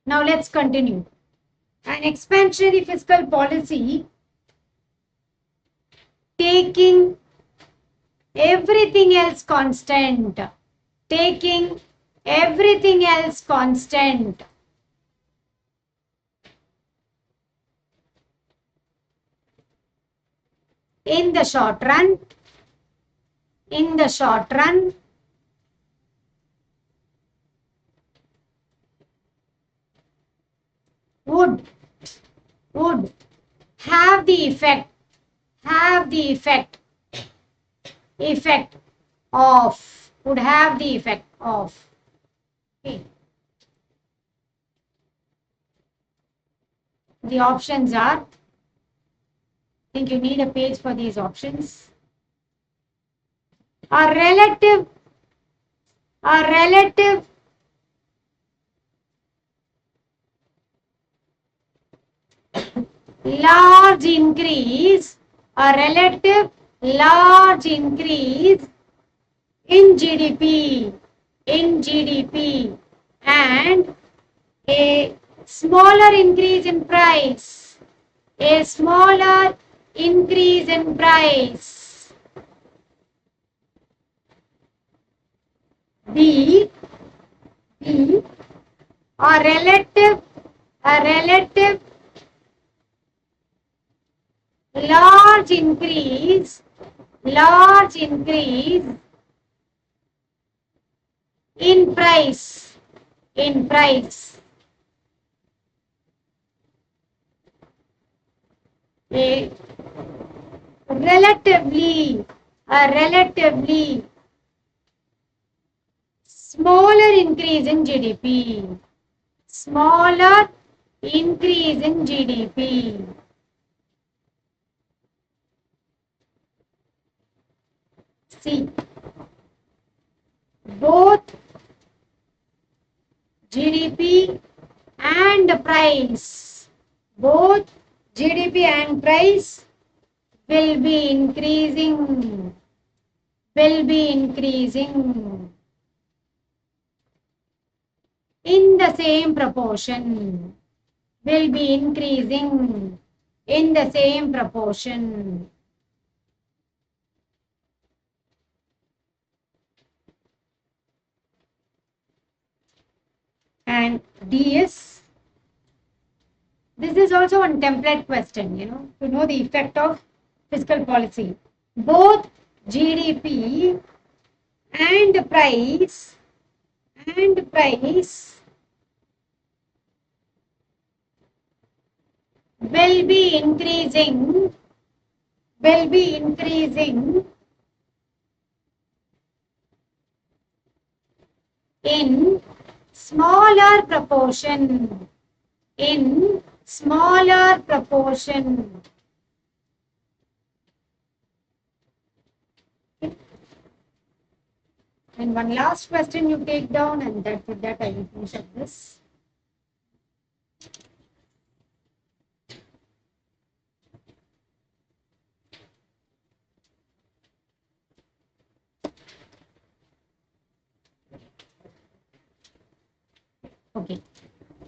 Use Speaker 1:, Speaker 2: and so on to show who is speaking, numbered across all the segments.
Speaker 1: Now let's continue. An expansionary fiscal policy taking everything else constant. Taking everything else constant. In the short run, would have the effect of, would have the effect of. Okay. The options are, I think you need a page for these options. A relative large increase, a relative large increase in GDP, and a smaller increase in price, a smaller increase in price. B, a relative large increase in price, a relatively smaller increase in GDP, smaller increase in GDP. C, both GDP and price, both GDP and price will be increasing, in the same proportion, will be increasing in the same proportion. And D is, this is also a template question, to know the effect of fiscal policy. Both GDP and price will be increasing in smaller proportion, And one last question you take down, and with that I will finish up this. Okay,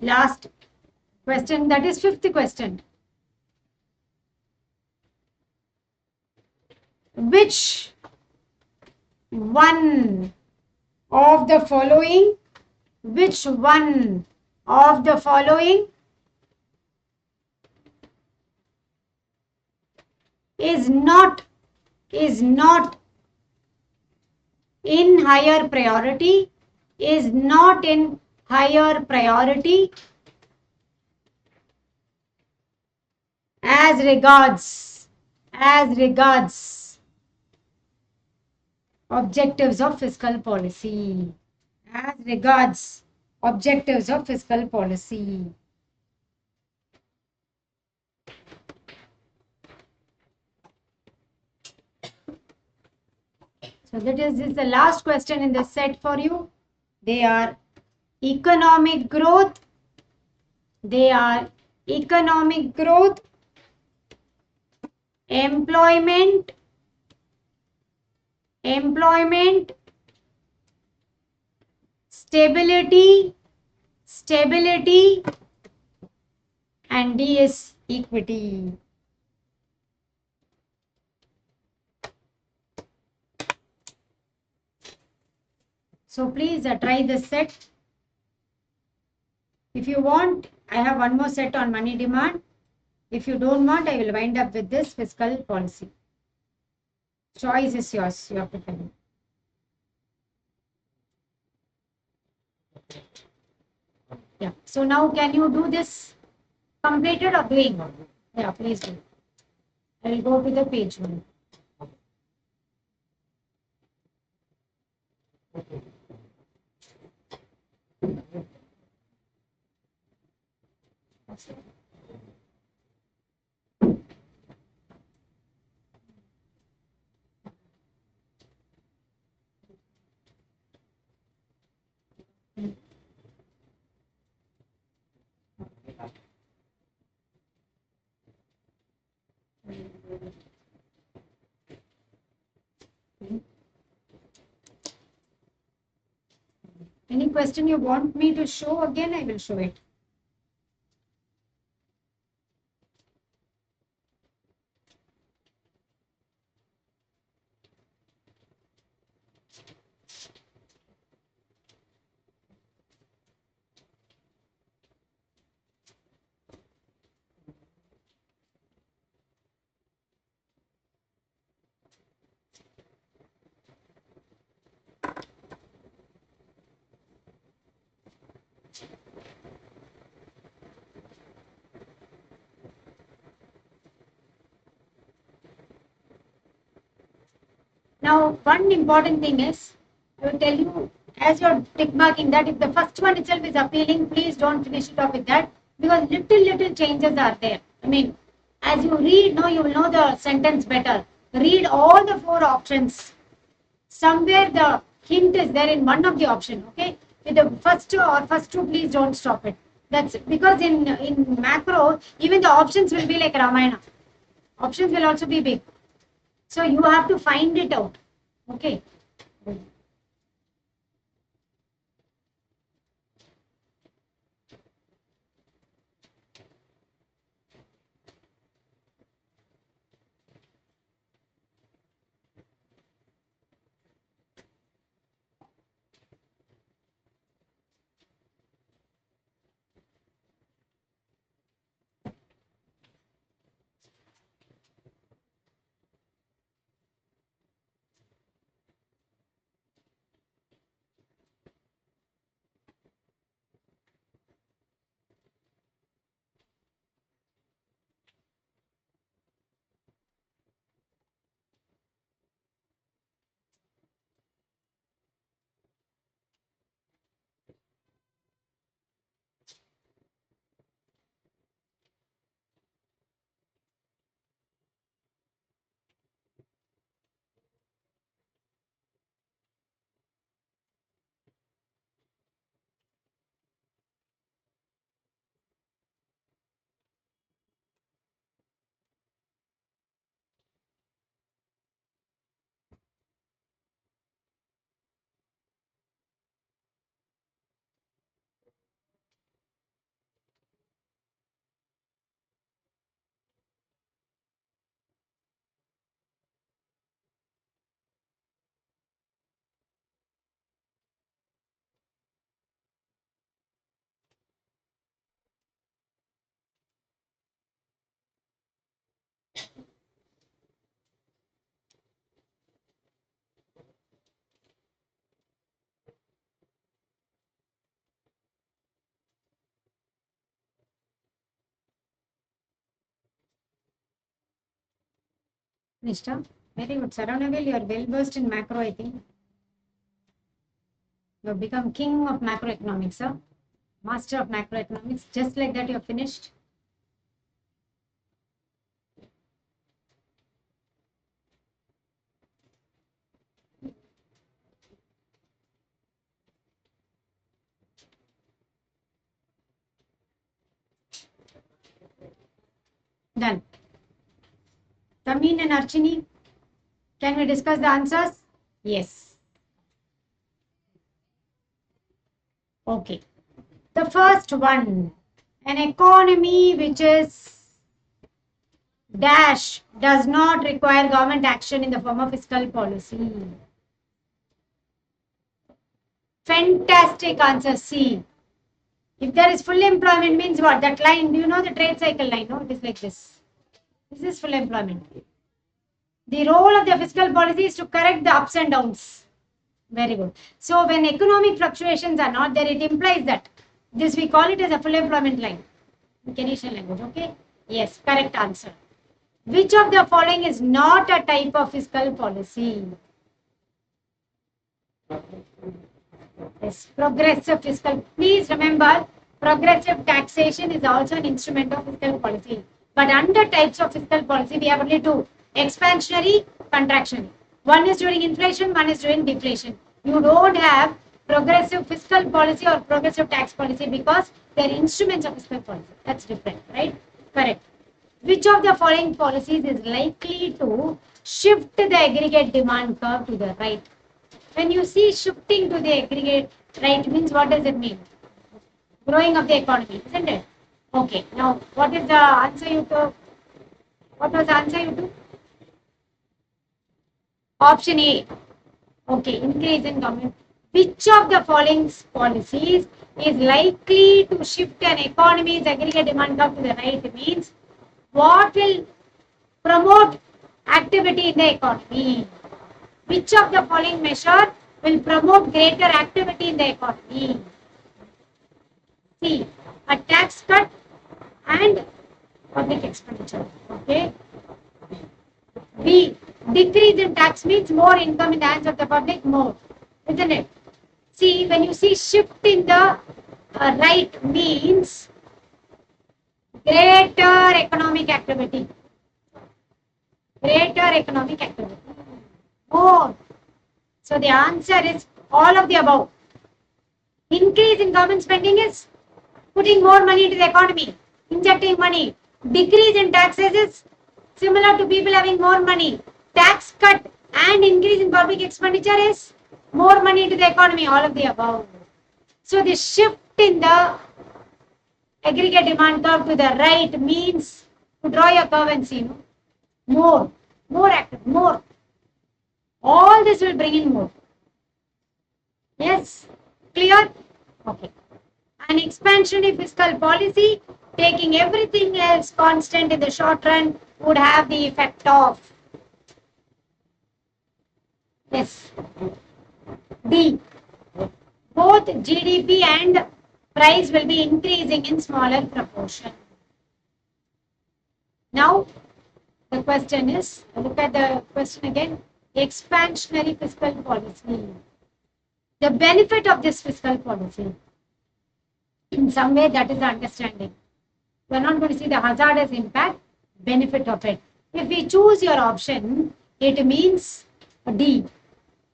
Speaker 1: last question, that is fifth question. Which one of the following is not in higher priority, as regards objectives of fiscal policy, So this is the last question in the set for you. They are economic growth, employment, stability, stability, and D is equity. So please try this set. If you want, I have one more set on money demand. If you don't want, I will wind up with this fiscal policy. Choice is yours. You have to tell me. Yeah. So now can you do this completed or doing? Yeah, please do. I will go to the page one. Any question you want me to show again, I will show it. Now, one important thing is, I will tell you as you're tick marking that if the first one itself is appealing, please don't finish it off with that because little changes are there. I mean, as you read, no, you will know the sentence better. Read all the four options. Somewhere the hint is there in one of the option. Okay, with the first two, please don't stop it. That's because in macro, even the options will be like Ramayana. Options will also be big. So you have to find it out. Okay. Nishta, very good. Saranavil, you are well versed in macro, I think. You have become king of macroeconomics, sir. Master of macroeconomics. Just like that, you have finished. Done. Tameen and Archini, can we discuss the answers? Yes. Okay. The first one, an economy which is dash does not require government action in the form of fiscal policy. Fantastic answer C. If there is full employment means what? That line, do you know the trade cycle line? No, it is like this. This is full employment. The role of the fiscal policy is to correct the ups and downs. Very good. So when economic fluctuations are not there, it implies that this we call it as a full employment line. Keynesian language, okay? Yes, correct answer. Which of the following is not a type of fiscal policy? Yes, progressive fiscal. Please remember, progressive taxation is also an instrument of fiscal policy. But under types of fiscal policy, we have only two: expansionary, contractionary. One is during inflation, one is during deflation. You don't have progressive fiscal policy or progressive tax policy because they are instruments of fiscal policy. That's different, right? Correct. Which of the following policies is likely to shift the aggregate demand curve to the right? When you see shifting to the aggregate right means, what does it mean? Growing of the economy, isn't it? Okay. Now, what is the answer you took? What was the answer you took? Option A. Okay, increase in government. Which of the following policies is likely to shift an economy's aggregate demand curve to the right? Means what will promote activity in the economy? Which of the following measure will promote greater activity in the economy? C. A tax cut and public expenditure. Okay. B. Decrease in tax means more income in the hands of the public, more, isn't it? See, when you see shift in the right means greater economic activity. Greater economic activity. More. So the answer is all of the above. Increase in government spending is putting more money into the economy, injecting money. Decrease in taxes is similar to people having more money. Tax cut and increase in public expenditure is more money into the economy, all of the above. So the shift in the aggregate demand curve to the right means, to draw your curve and see, more active, more. All this will bring in more. Yes, clear? Okay. An expansionary fiscal policy, taking everything else constant in the short run, would have the effect of, yes, D. Both GDP and price will be increasing in smaller proportion. Now, the question is, look at the question again, expansionary fiscal policy. The benefit of this fiscal policy, in some way that is the understanding. We are not going to see the hazardous impact, benefit of it. If we choose your option, it means D,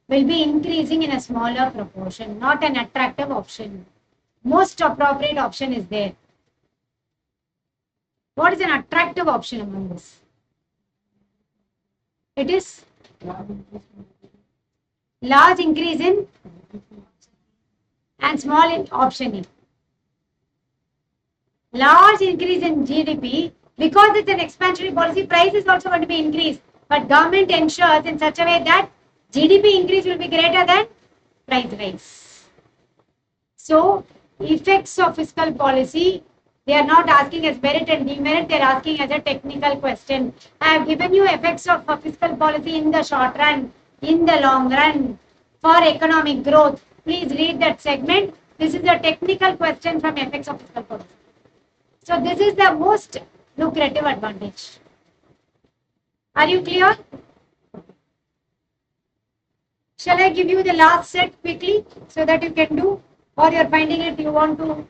Speaker 1: will be increasing in a smaller proportion, not an attractive option. Most appropriate option is there. What is an attractive option among this? It is large increase in and small in option E. Large increase in GDP, because it's an expansionary policy, price is also going to be increased. But government ensures in such a way that GDP increase will be greater than price rise. So, effects of fiscal policy, they are not asking as merit and demerit, they are asking as a technical question. I have given you effects of fiscal policy in the short run, in the long run, for economic growth. Please read that segment. This is a technical question from effects of fiscal policy. So this is the most lucrative advantage. Are you clear? Shall I give you the last set quickly so that you can do, or you are finding it you want to?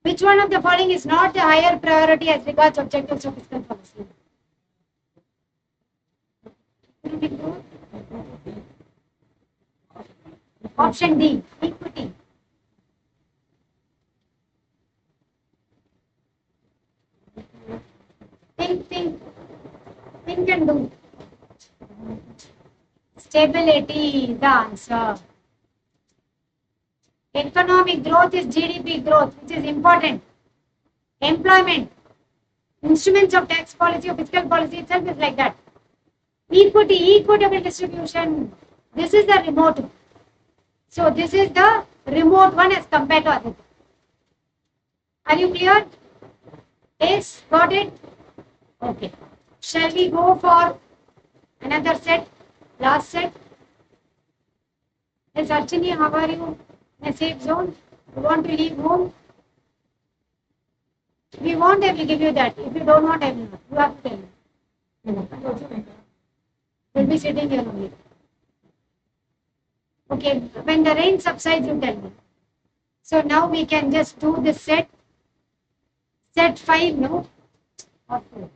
Speaker 1: Which one of the following is not the higher priority as regards objectives of fiscal policy? Option D, equity. Think and do. Stability is the answer. Economic growth is GDP growth, which is important. Employment, instruments of tax policy or fiscal policy itself is like that. Equity, equitable distribution. This is the remote. So this is the remote one as compared to other. Are you clear? Yes, got it? Okay. Shall we go for another set? Last set? Yes, Archini, how are you? In a safe zone? You want to leave home? If you want, I will give you that. If you don't want, I will not. You have to tell me. We'll be sitting here only. Okay, when the rain subsides, you tell me. So now we can just do this set. Set 5, no? Okay.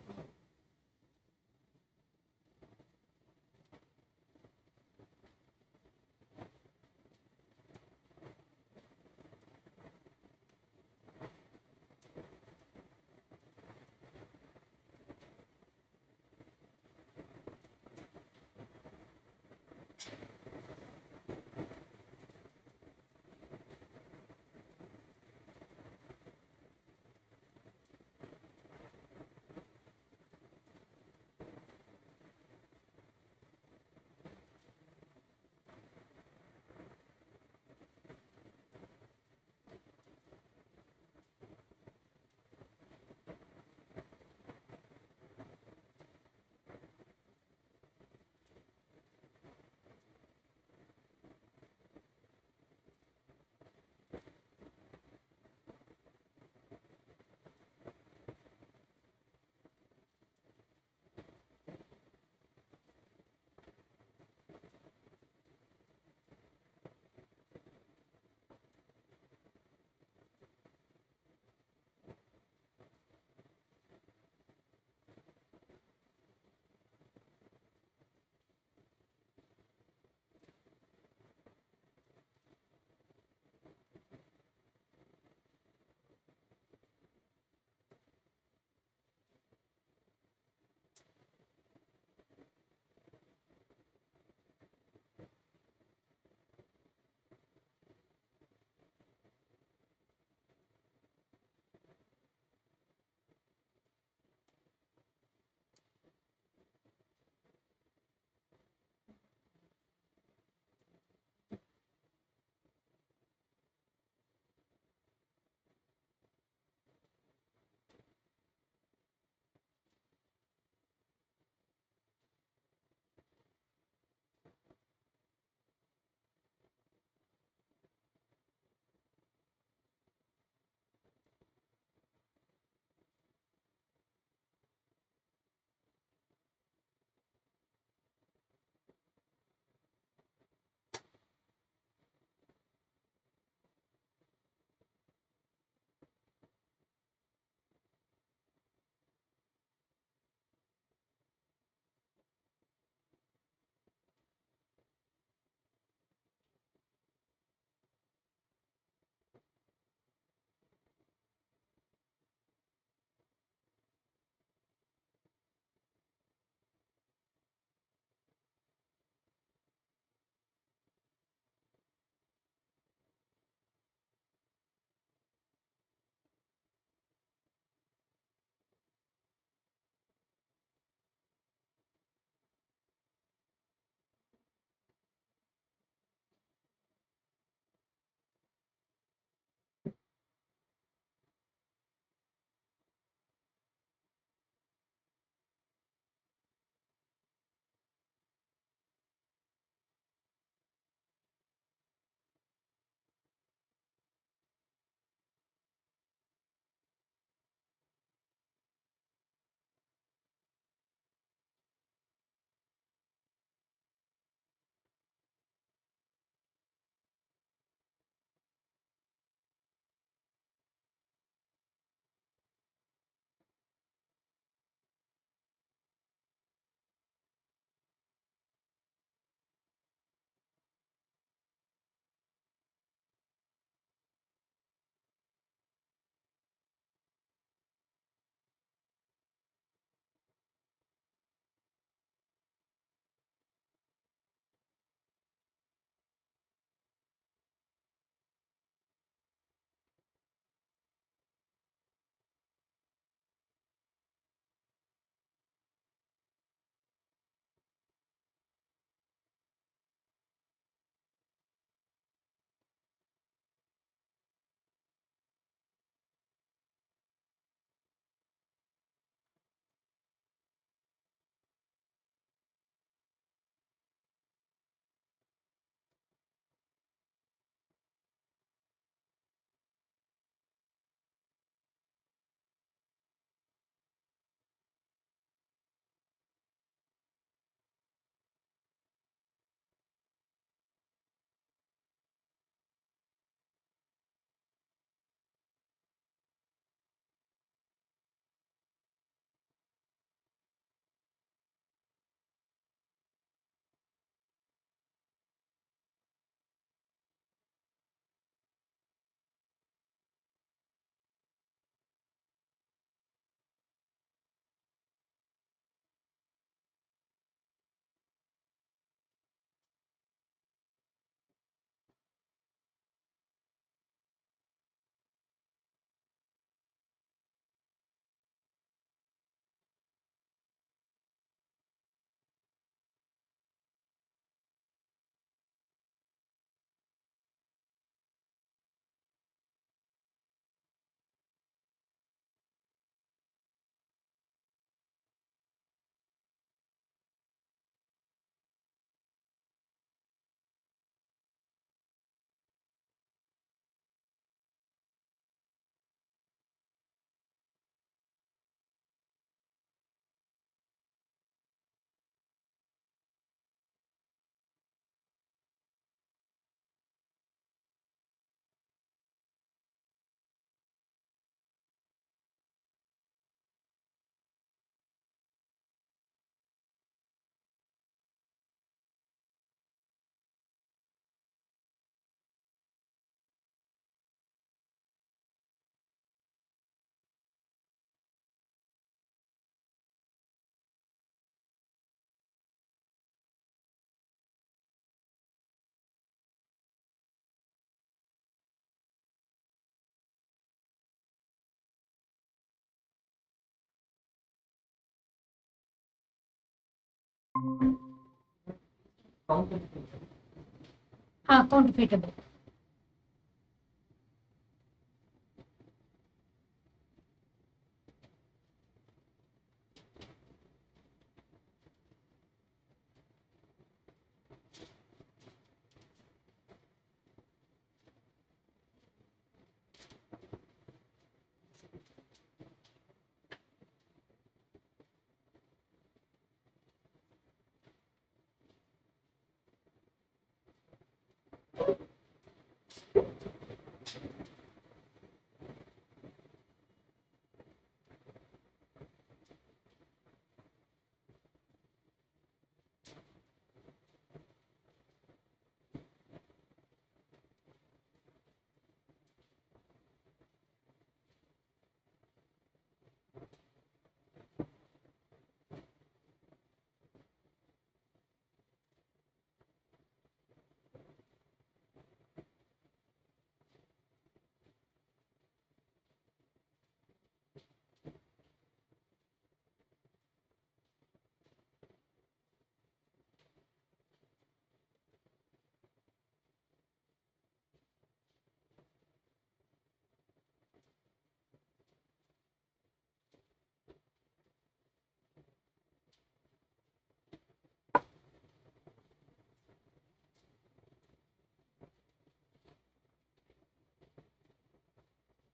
Speaker 1: Counterfeitable.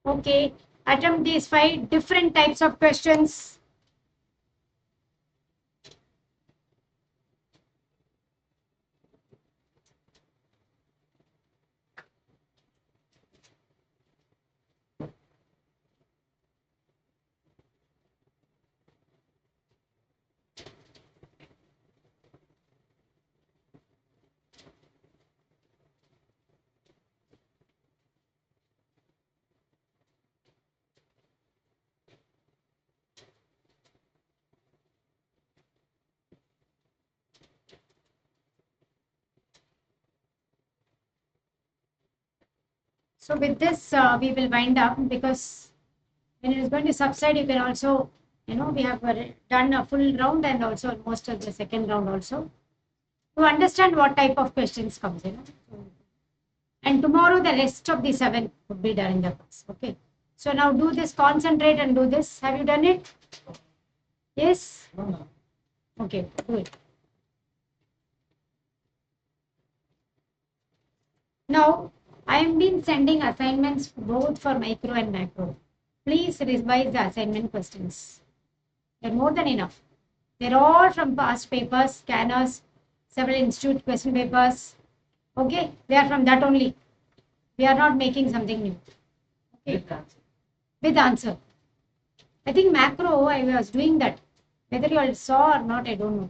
Speaker 1: Okay, attempt these 5 different types of questions. So with this, we will wind up, because when it is going to subside, you can also, we have done a full round and also most of the second round also, to understand what type of questions comes. And tomorrow the rest of the 7 would be done in the class. Okay. So now do this, concentrate and do this. Have you done it? Yes? Okay, do it. Now, I have been sending assignments both for micro and macro. Please revise the assignment questions. They're more than enough. They're all from past papers, scanners, several institute question papers. Okay, they are from that only. We are not making something new. Okay. With answer. I think macro, I was doing that. Whether you all saw or not, I don't know.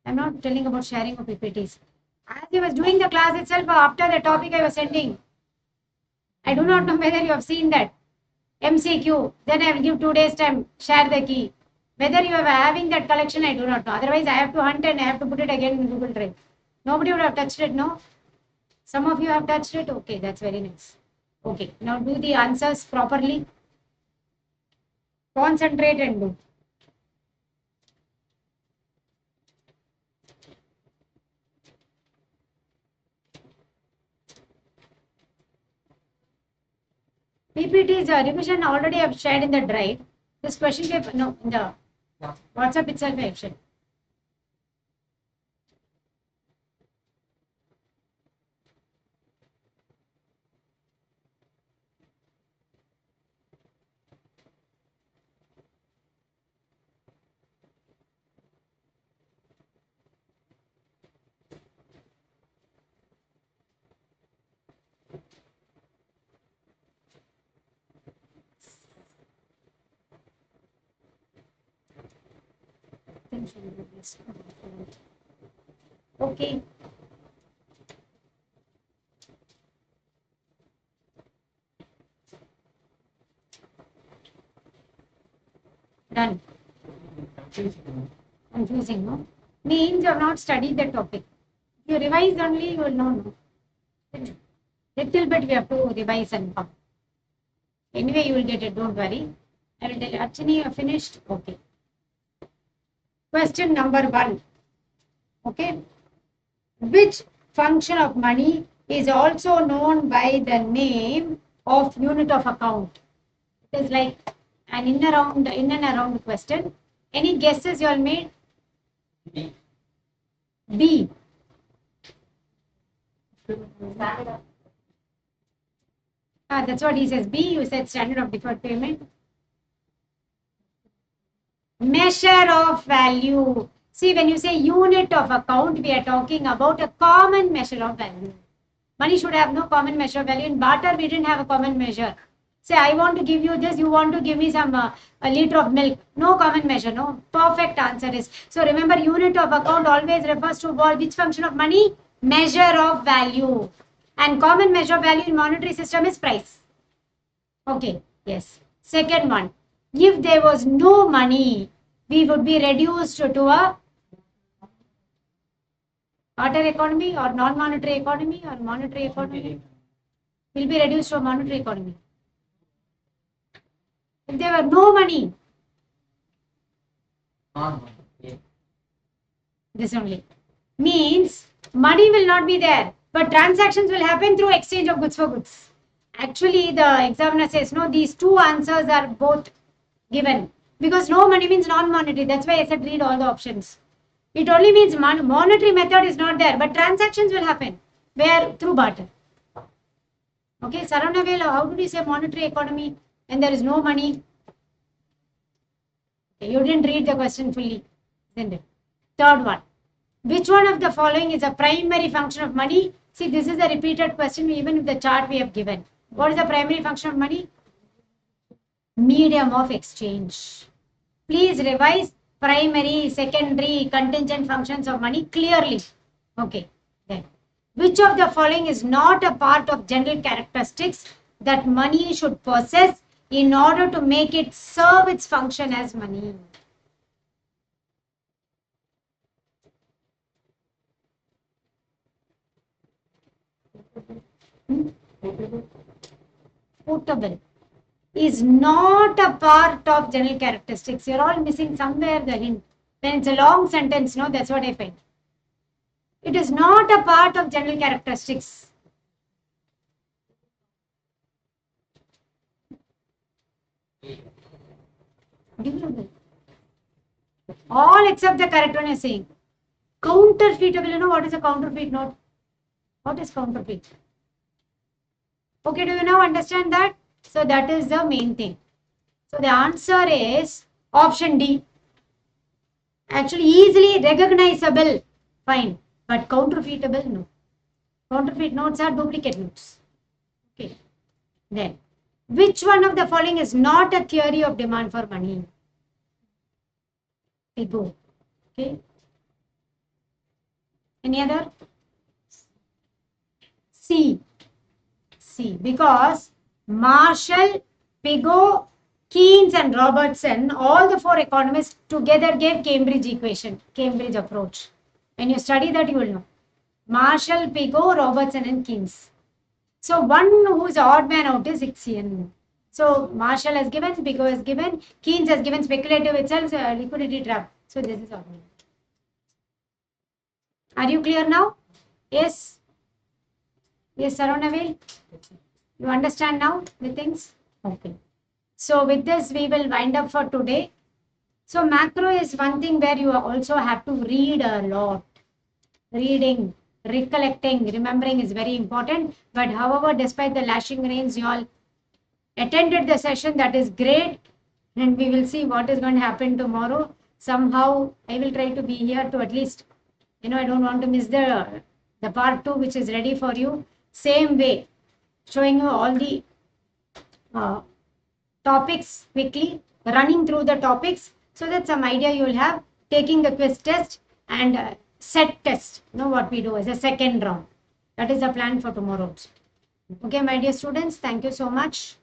Speaker 1: I'm not telling about sharing of PPTs. As I was doing the class itself, after the topic I was sending, I do not know whether you have seen that. MCQ, then I will give 2 days time, share the key. Whether you are having that collection, I do not know. Otherwise, I have to hunt and I have to put it again in Google Drive. Nobody would have touched it, no? Some of you have touched it? Okay, that's very nice. Okay, now do the answers properly. Concentrate and do. PPT's revision already I have shared in the drive. This question paper, no, in the WhatsApp itself I have shared. Okay. Done. Confusing, no? Means you have not studied the topic. If you revise only, you will know. Little bit we have to revise and come. Anyway, you will get it, don't worry. I will tell you. Archini, you finished? Okay. Question number 1. Okay. Which function of money is also known by the name of unit of account? It is like an in and around question. Any guesses you all made?
Speaker 2: B.
Speaker 1: B. That's what he says. B, you said standard of deferred payment. Measure of value. See, when you say unit of account, we are talking about a common measure of value. Money should have no common measure of value. In barter, we didn't have a common measure. Say, I want to give you this, you want to give me some a liter of milk. No common measure, no. Perfect answer is. So remember, unit of account always refers to which function of money? Measure of value. And common measure of value in monetary system is price. Okay, yes. Second one, if there was no money, we would be reduced to a barter economy or non-monetary economy or monetary economy. Will be reduced to a monetary economy. If there were no money, this only means money will not be there, but transactions will happen through exchange of goods for goods. Actually, the examiner says no, these two answers are both given because no money means non-monetary. That's why I said read all the options. It only means monetary method is not there, but transactions will happen. Where? Through barter. Okay, Saravana, how did you say monetary economy when there is no money? Okay, you didn't read the question fully, isn't it? Third one. Which one of the following is a primary function of money? See, this is a repeated question, even if the chart we have given. What is the primary function of money? Medium of exchange. Please revise primary, secondary, contingent functions of money clearly. Okay, then. Which of the following is not a part of general characteristics that money should possess in order to make it serve its function as money? Portable is not a part of general characteristics. You're all missing somewhere the hint. Then it's a long sentence, no? That's what I find. It is not a part of general characteristics. Durable. All except the correct one you're saying. Counterfeitable, you know what is a counterfeit note? What is counterfeit? Okay, do you now understand that? So that is the main thing. So the answer is option D. Actually, easily recognizable, fine, but counterfeitable, no. Counterfeit notes are duplicate notes. Okay. Then, which one of the following is not a theory of demand for money? Ego. Okay. Any other? C. C. Because Marshall, Pigou, Keynes and Robertson, all the four economists together gave Cambridge equation, Cambridge approach. When you study that, you will know. Marshall, Pigou, Robertson and Keynes. So one who is odd man out is Ixion. So Marshall has given, Pigou has given, Keynes has given speculative itself, liquidity trap. So this is odd man. Are you clear now? Yes. Yes, Saravana. You understand now the things? Okay. So with this, we will wind up for today. So macro is one thing where you also have to read a lot. Reading, recollecting, remembering is very important. But however, despite the lashing rains, you all attended the session. That is great. And we will see what is going to happen tomorrow. Somehow, I will try to be here to at least, I don't want to miss the part 2, which is ready for you. Same way, showing you all the topics quickly, running through the topics so that some idea you will have, taking the quiz test and set test. You know what we do as a second round. That is the plan for tomorrow. Okay, my dear students, thank you so much.